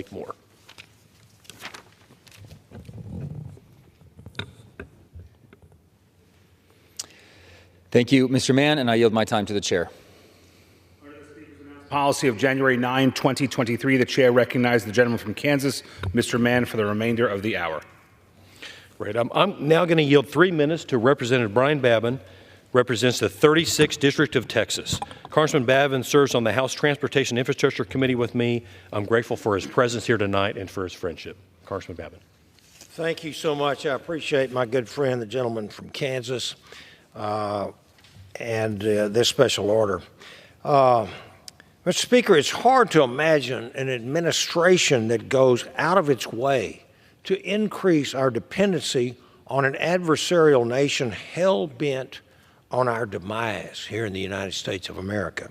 make more. Thank you, Mr. Mann, and I yield my time to the chair. Policy of January 9, 2023. The chair recognizes the gentleman from Kansas, Mr. Mann, for the remainder of the hour. Great. I'm now going to yield 3 minutes to Representative Brian Babin, represents the 36th District of Texas. Congressman Babin serves on the House Transportation Infrastructure Committee with me. I'm grateful for his presence here tonight and for his friendship. Congressman Babin. Thank you so much. I appreciate my good friend, the gentleman from Kansas, and this special order. Mr. Speaker, it's hard to imagine an administration that goes out of its way to increase our dependency on an adversarial nation hell-bent on our demise here in the United States of America.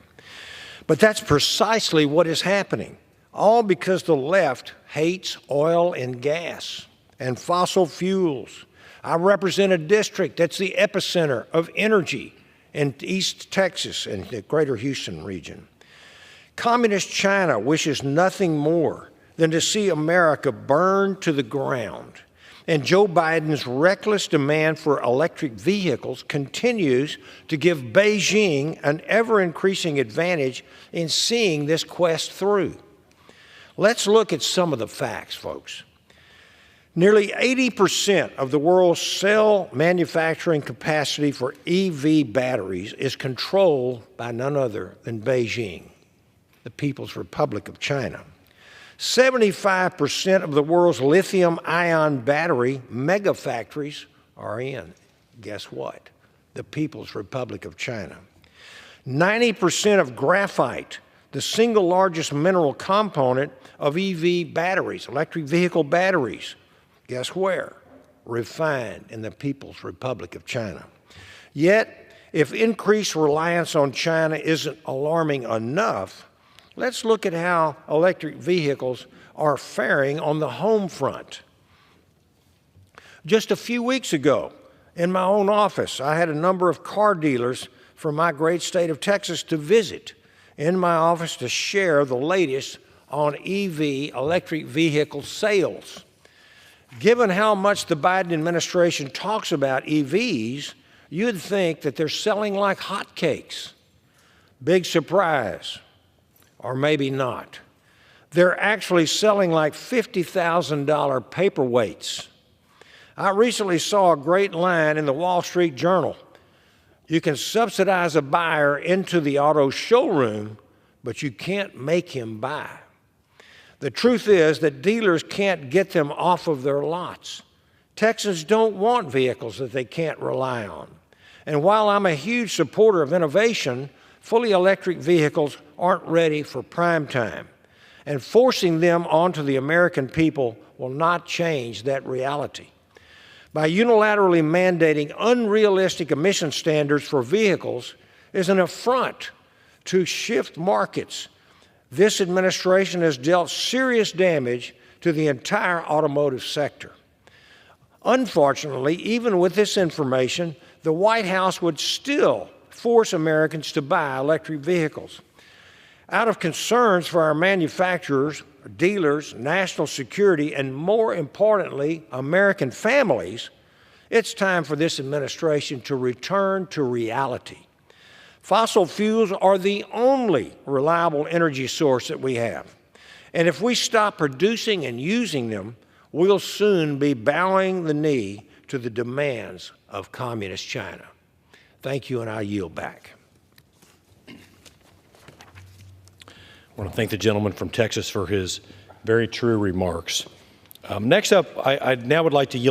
But that's precisely what is happening, all because the left hates oil and gas and fossil fuels. I represent a district that's the epicenter of energy in East Texas and the greater Houston region. Communist China wishes nothing more than to see America burn to the ground. And Joe Biden's reckless demand for electric vehicles continues to give Beijing an ever-increasing advantage in seeing this quest through. Let's look at some of the facts, folks. Nearly 80% of the world's cell manufacturing capacity for EV batteries is controlled by none other than Beijing, the People's Republic of China. 75% of the world's lithium-ion battery mega factories are in, guess what? The People's Republic of China. 90% of graphite, the single largest mineral component of EV batteries, electric vehicle batteries, guess where? Refined in the People's Republic of China. Yet, if increased reliance on China isn't alarming enough, let's look at how electric vehicles are faring on the home front. Just a few weeks ago, in my own office, I had a number of car dealers from my great state of Texas to visit in my office to share the latest on EV electric vehicle sales. Given how much the Biden administration talks about EVs, you'd think that they're selling like hotcakes. Big surprise. Or maybe not. They're actually selling like $50,000 paperweights. I recently saw a great line in the Wall Street Journal. You can subsidize a buyer into the auto showroom, but you can't make him buy. The truth is that dealers can't get them off of their lots. Texans don't want vehicles that they can't rely on. And while I'm a huge supporter of innovation, fully electric vehicles aren't ready for prime time, and forcing them onto the American people will not change that reality. By unilaterally mandating unrealistic emission standards for vehicles is an affront to shift markets. This administration has dealt serious damage to the entire automotive sector. Unfortunately, even with this information, the White House would still force Americans to buy electric vehicles. Out of concerns for our manufacturers, dealers, national security, and more importantly, American families, it's time for this administration to return to reality. Fossil fuels are the only reliable energy source that we have. And if we stop producing and using them, we'll soon be bowing the knee to the demands of Communist China. Thank you, and I yield back. I want to thank the gentleman from Texas for his very true remarks. Next up, I now would like to yield